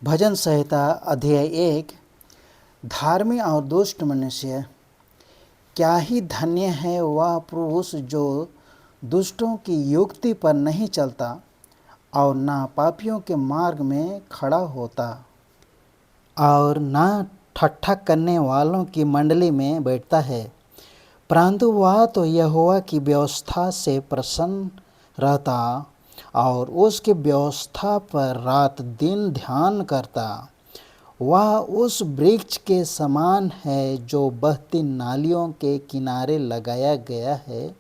भजन संहिता अध्याय 1। धार्मिक और दुष्ट मनुष्य। क्या ही धन्य है वह पुरुष जो दुष्टों की युक्ति पर नहीं चलता और ना पापियों के मार्ग में खड़ा होता और ना ठट्ठा करने वालों की मंडली में बैठता है, परंतु वह तो यहोवा की व्यवस्था से प्रसन्न रहता और उसकी व्यवस्था पर रात दिन ध्यान करता। वह उस वृक्ष के समान है जो बहती नालियों के किनारे लगाया गया है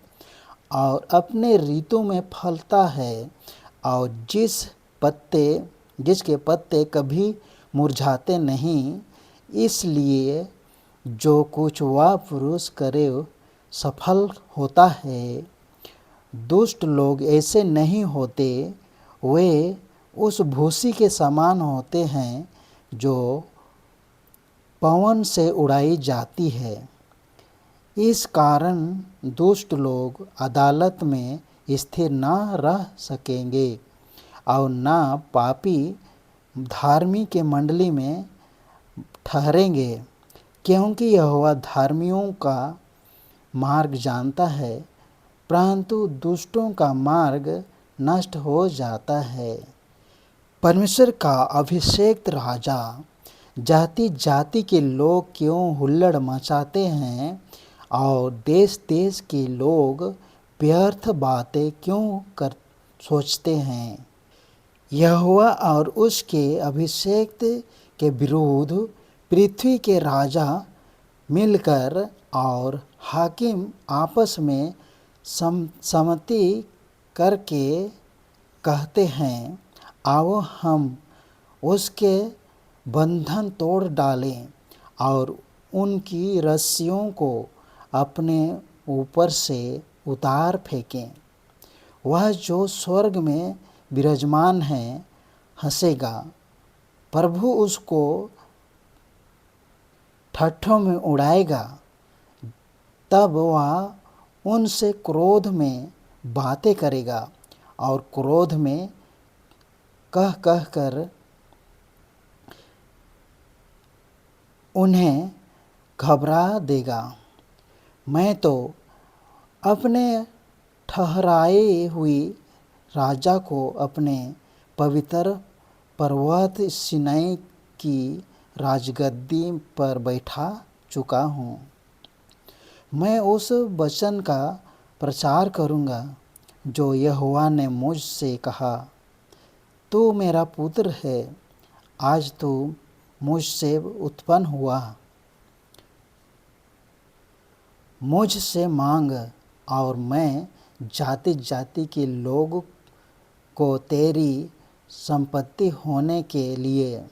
और अपने ऋतु में फलता है और जिसके पत्ते कभी मुरझाते नहीं। इसलिए जो कुछ वह पुरुष करे सफल होता है। दुष्ट लोग ऐसे नहीं होते, वे उस भूसी के समान होते हैं जो पवन से उड़ाई जाती है। इस कारण दुष्ट लोग अदालत में स्थिर न रह सकेंगे और न पापी धार्मिक के मंडली में ठहरेंगे, क्योंकि यहोवा धार्मियों का मार्ग जानता है, परंतु दुष्टों का मार्ग नष्ट हो जाता है। परमेश्वर का अभिषेक्त राजा जाति जाति के लोग क्यों हुल्लड़ मचाते हैं और देश देश के लोग व्यर्थ बातें क्यों सोचते हैं। यहोवा और उसके अभिषेक्त के विरुद्ध पृथ्वी के राजा मिलकर और हाकिम आपस में सम्मति करके कहते हैं, आओ हम उसके बंधन तोड़ डालें और उनकी रस्सियों को अपने ऊपर से उतार फेंकें। वह जो स्वर्ग में विराजमान है हंसेगा, प्रभु उसको ठट्ठों में उड़ाएगा। तब वह उनसे क्रोध में बातें करेगा और क्रोध में कह कर उन्हें घबरा देगा। मैं तो अपने ठहराए हुए राजा को अपने पवित्र पर्वत सीनै की राजगद्दी पर बैठा चुका हूँ। मैं उस वचन का प्रचार करूँगा जो यहोवा ने मुझसे कहा, तू मेरा पुत्र है, आज तू मुझसे उत्पन्न हुआ। मुझसे मांग और मैं जाति जाति के लोग को तेरी संपत्ति होने के लिए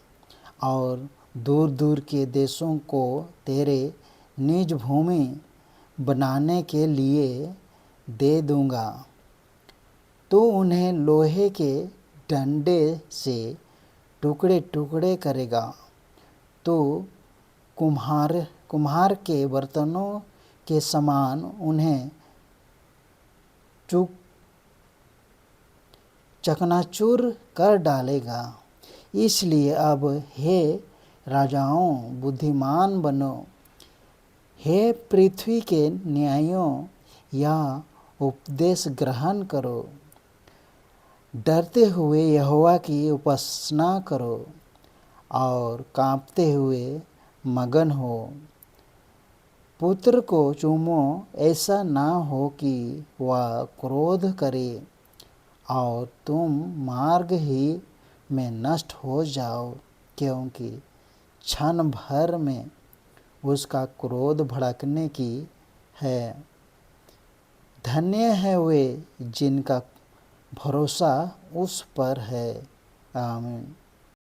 और दूर दूर के देशों को तेरे निज भूमि बनाने के लिए दे दूँगा। तू उन्हें लोहे के डंडे से टुकड़े टुकड़े करेगा। तू कुम्हार के बर्तनों के समान उन्हें चकनाचूर कर डालेगा। इसलिए अब हे राजाओं, बुद्धिमान बनो, हे पृथ्वी के न्यायों, या उपदेश ग्रहण करो। डरते हुए यहोवा की उपासना करो और कांपते हुए मगन हो। पुत्र को चूमो, ऐसा ना हो कि वह क्रोध करे और तुम मार्ग ही में नष्ट हो जाओ, क्योंकि क्षण भर में उसका क्रोध भड़कने की है। धन्य है वे जिनका भरोसा उस पर है। आमीन।